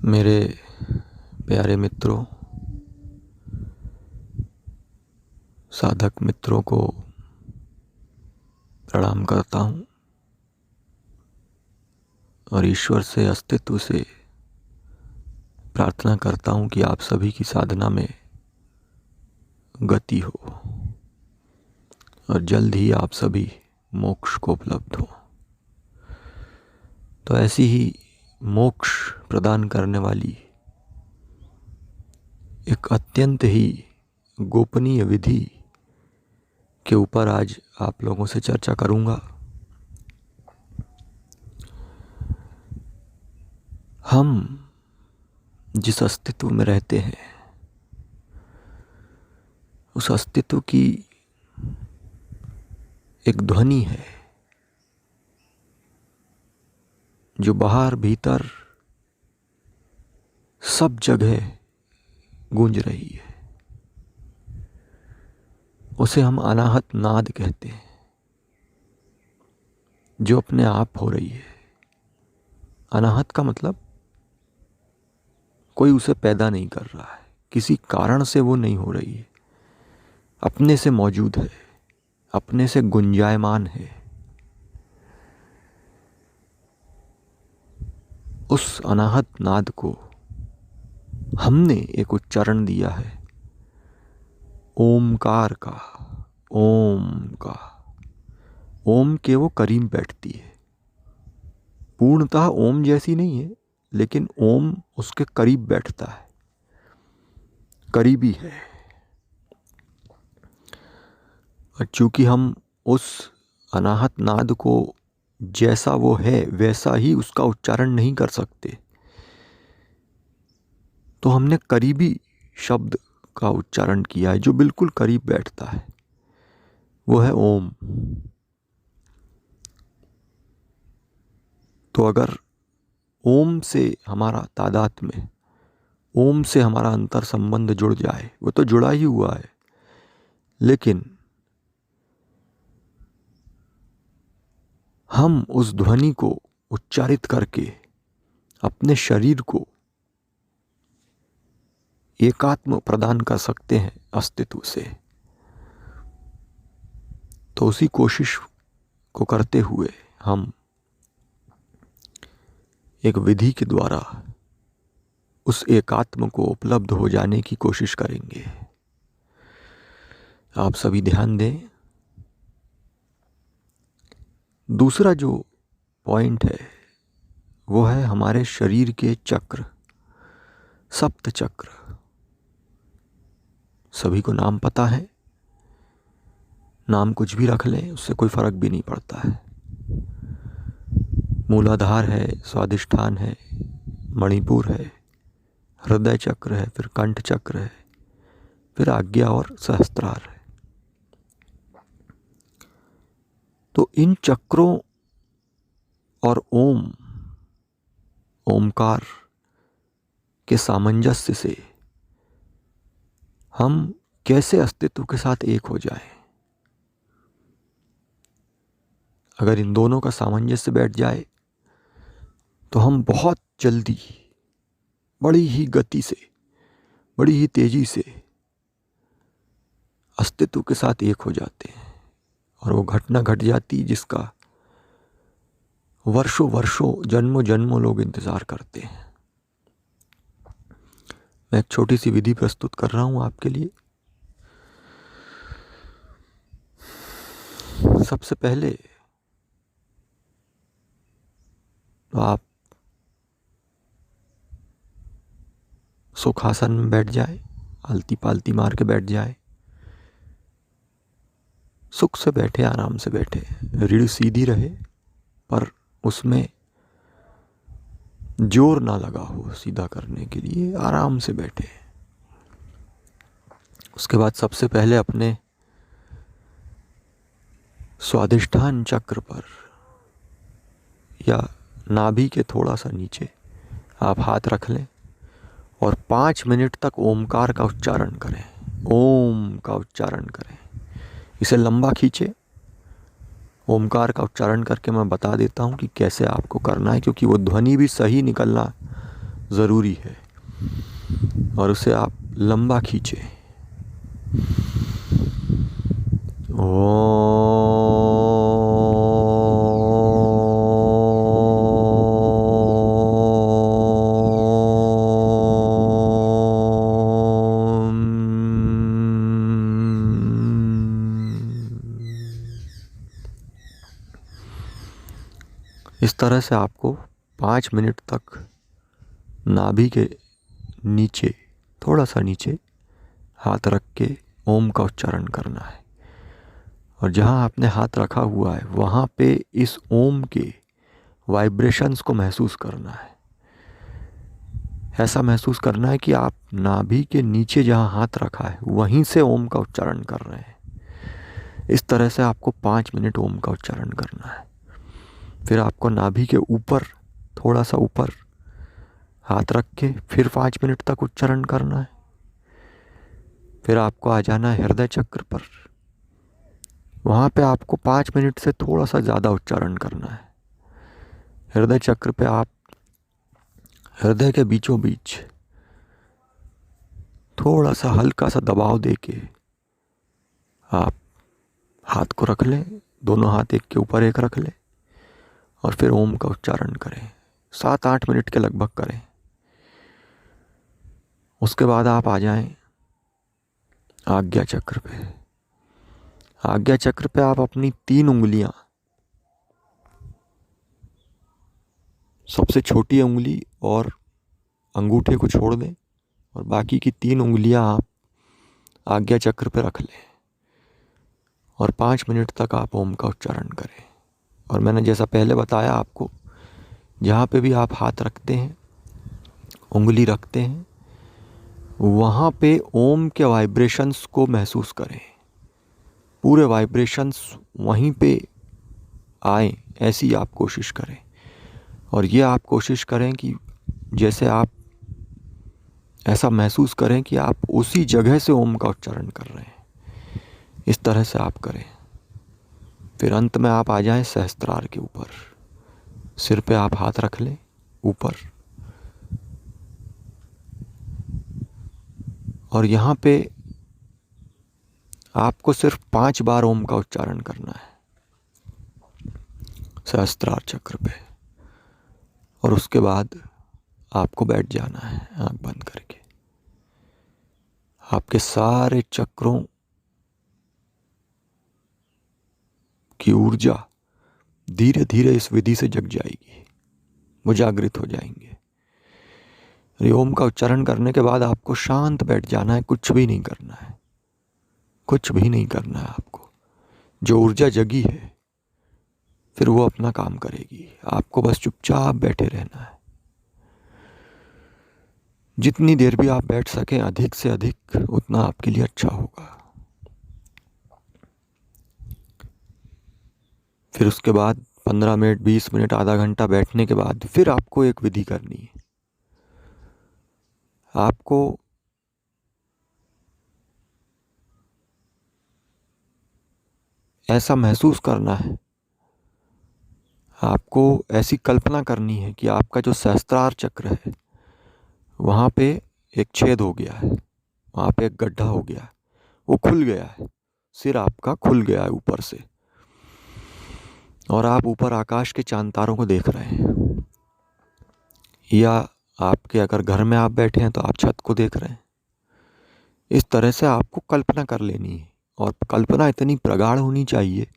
मेरे प्यारे मित्रों, साधक मित्रों को प्रणाम करता हूँ और ईश्वर से, अस्तित्व से प्रार्थना करता हूँ कि आप सभी की साधना में गति हो और जल्द ही आप सभी मोक्ष को उपलब्ध हो। तो ऐसी ही मोक्ष प्रदान करने वाली एक अत्यंत ही गोपनीय विधि के ऊपर आज आप लोगों से चर्चा करूंगा। हम जिस अस्तित्व में रहते हैं, उस अस्तित्व की एक ध्वनि है जो बाहर भीतर सब जगह गूंज रही है। उसे हम अनाहत नाद कहते हैं, जो अपने आप हो रही है। अनाहत का मतलब कोई उसे पैदा नहीं कर रहा है, किसी कारण से वो नहीं हो रही है, अपने से मौजूद है, अपने से गुंजायमान है। उस अनाहत नाद को हमने एक उच्चारण दिया है, ओमकार का। ओम का, ओम के वो करीब बैठती है। पूर्णतः ओम जैसी नहीं है, लेकिन ओम उसके करीब बैठता है, करीबी है। और चूंकि हम उस अनाहत नाद को जैसा वो है वैसा ही उसका उच्चारण नहीं कर सकते, तो हमने करीबी शब्द का उच्चारण किया है जो बिल्कुल करीब बैठता है, वो है ओम। तो अगर ओम से हमारा तादात्म्य, ओम से हमारा अंतर संबंध जुड़ जाए, वो तो जुड़ा ही हुआ है, लेकिन हम उस ध्वनि को उच्चारित करके अपने शरीर को एकात्म प्रदान कर सकते हैं अस्तित्व से। तो उसी कोशिश को करते हुए हम एक विधि के द्वारा उस एकात्म को उपलब्ध हो जाने की कोशिश करेंगे। आप सभी ध्यान दें। दूसरा जो पॉइंट है वो है हमारे शरीर के चक्र, सप्त चक्र। सभी को नाम पता है, नाम कुछ भी रख लें उससे कोई फर्क भी नहीं पड़ता है। मूलाधार है, स्वादिष्ठान है, मणिपुर है, हृदय चक्र है, फिर कंठ चक्र है, फिर आज्ञा और सहस्त्रार है। तो इन चक्रों और ओमकार के सामंजस्य से हम कैसे अस्तित्व के साथ एक हो जाएं। अगर इन दोनों का सामंजस्य बैठ जाए तो हम बहुत जल्दी, बड़ी ही गति से, बड़ी ही तेजी से अस्तित्व के साथ एक हो जाते हैं। और वो घटना घट जाती जिसका वर्षों वर्षों, जन्मों जन्मों लोग इंतजार करते हैं। मैं एक छोटी सी विधि प्रस्तुत कर रहा हूं आपके लिए। सबसे पहले तो आप सुखासन में बैठ जाए, आलती पालती मार के बैठ जाए। सुख से बैठे, आराम से बैठे, रीढ़ सीधी रहे पर उसमें जोर ना लगा हो सीधा करने के लिए, आराम से बैठे। उसके बाद सबसे पहले अपने स्वादिष्ठान चक्र पर या नाभि के थोड़ा सा नीचे आप हाथ रख लें और 5 मिनट तक ओमकार का उच्चारण करें। ओम का उच्चारण करें, इसे लंबा खींचे। ओमकार का उच्चारण करके मैं बता देता हूँ कि कैसे आपको करना है, क्योंकि वो ध्वनि भी सही निकलना ज़रूरी है और उसे आप लंबा खींचें। इस तरह से आपको 5 मिनट तक नाभि के नीचे, थोड़ा सा नीचे हाथ रख के ओम का उच्चारण करना है। और जहाँ आपने हाथ रखा हुआ है वहाँ पे इस ओम के वाइब्रेशंस को महसूस करना है। ऐसा महसूस करना है कि आप नाभि के नीचे जहाँ हाथ रखा है वहीं से ओम का उच्चारण कर रहे हैं। इस तरह से आपको 5 मिनट ओम का उच्चारण करना है। फिर आपको नाभि के ऊपर, थोड़ा सा ऊपर हाथ रख के फिर 5 मिनट तक उच्चारण करना है। फिर आपको आ जाना है हृदय चक्र पर। वहाँ पे आपको 5 मिनट से थोड़ा सा ज़्यादा उच्चारण करना है। हृदय चक्र पे आप हृदय के बीचों बीच थोड़ा सा हल्का सा दबाव देके आप हाथ को रख लें, दोनों हाथ एक के ऊपर एक रख लें और फिर ओम का उच्चारण करें। 7-8 मिनट के लगभग करें। उसके बाद आप आ जाएं आज्ञा चक्र पे। आज्ञा चक्र पे आप अपनी 3 उंगलियां, सबसे छोटी उंगली और अंगूठे को छोड़ दें और बाकी की 3 उंगलियां आप आज्ञा चक्र पे रख लें और 5 मिनट तक आप ओम का उच्चारण करें। और मैंने जैसा पहले बताया आपको, जहाँ पे भी आप हाथ रखते हैं, उंगली रखते हैं, वहाँ पे ओम के वाइब्रेशंस को महसूस करें। पूरे वाइब्रेशंस वहीं पे आए, ऐसी आप कोशिश करें। और ये आप कोशिश करें कि जैसे आप ऐसा महसूस करें कि आप उसी जगह से ओम का उच्चारण कर रहे हैं। इस तरह से आप करें। फिर अंत में आप आ जाएं सहस्त्रार के ऊपर। सिर पे आप हाथ रख लें ऊपर और यहाँ पे आपको सिर्फ 5 बार ओम का उच्चारण करना है सहस्त्रार चक्र पे। और उसके बाद आपको बैठ जाना है आंख बंद करके। आपके सारे चक्रों की ऊर्जा धीरे धीरे इस विधि से जग जाएगी, वो जागृत हो जाएंगे। ओम का उच्चारण करने के बाद आपको शांत बैठ जाना है, कुछ भी नहीं करना है, कुछ भी नहीं करना है आपको। जो ऊर्जा जगी है फिर वो अपना काम करेगी, आपको बस चुपचाप बैठे रहना है। जितनी देर भी आप बैठ सकें, अधिक से अधिक, उतना आपके लिए अच्छा होगा। फिर उसके बाद 15 मिनट, 20 मिनट, आधा घंटा बैठने के बाद फिर आपको एक विधि करनी है। आपको ऐसा महसूस करना है, आपको ऐसी कल्पना करनी है कि आपका जो सहस्त्रार चक्र है वहाँ पे एक छेद हो गया है, वहाँ पे एक गड्ढा हो गया है, वो खुल गया है। सिर आपका खुल गया है ऊपर से और आप ऊपर आकाश के चांद तारों को देख रहे हैं। या आपके अगर घर में आप बैठे हैं तो आप छत को देख रहे हैं। इस तरह से आपको कल्पना कर लेनी है और कल्पना इतनी प्रगाढ़ होनी चाहिए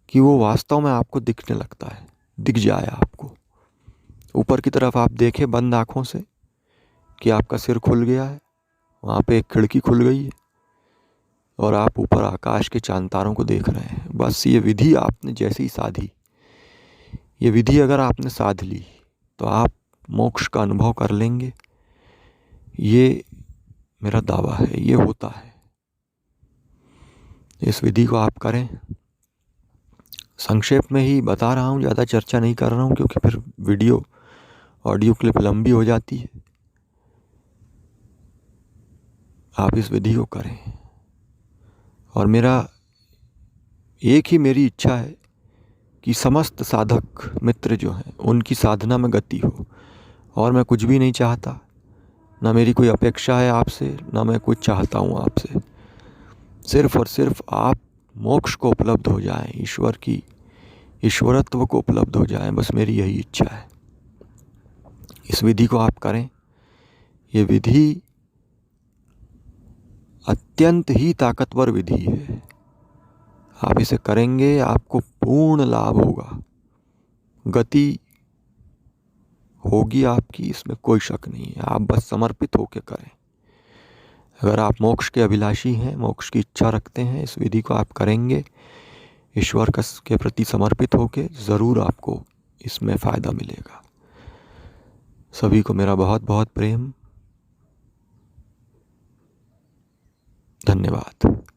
कि वो वास्तव में आपको दिखने लगता है, दिख जाए आपको। ऊपर की तरफ आप देखें बंद आँखों से कि आपका सिर खुल गया है, वहाँ पे एक खिड़की खुल गई है और आप ऊपर आकाश के चांद तारों को देख रहे हैं। बस ये विधि आपने जैसे ही साधी, ये विधि अगर आपने साध ली तो आप मोक्ष का अनुभव कर लेंगे। ये मेरा दावा है, ये होता है। इस विधि को आप करें। संक्षेप में ही बता रहा हूँ, ज़्यादा चर्चा नहीं कर रहा हूँ क्योंकि फिर वीडियो ऑडियो क्लिप लंबी हो जाती है। आप इस विधि को करें और मेरी इच्छा है कि समस्त साधक मित्र जो हैं उनकी साधना में गति हो और मैं कुछ भी नहीं चाहता, ना मेरी कोई अपेक्षा है आपसे, ना मैं कुछ चाहता हूँ आपसे। सिर्फ और सिर्फ आप मोक्ष को उपलब्ध हो जाएं, ईश्वर की ईश्वरत्व को उपलब्ध हो जाएं, बस मेरी यही इच्छा है। इस विधि को आप करें। ये विधि अत्यंत ही ताकतवर विधि है। आप इसे करेंगे, आपको पूर्ण लाभ होगा, गति होगी आपकी, इसमें कोई शक नहीं है। आप बस समर्पित होकर करें। अगर आप मोक्ष के अभिलाषी हैं, मोक्ष की इच्छा रखते हैं, इस विधि को आप करेंगे ईश्वर के प्रति समर्पित होके, ज़रूर आपको इसमें फ़ायदा मिलेगा। सभी को मेरा बहुत बहुत प्रेम। धन्यवाद।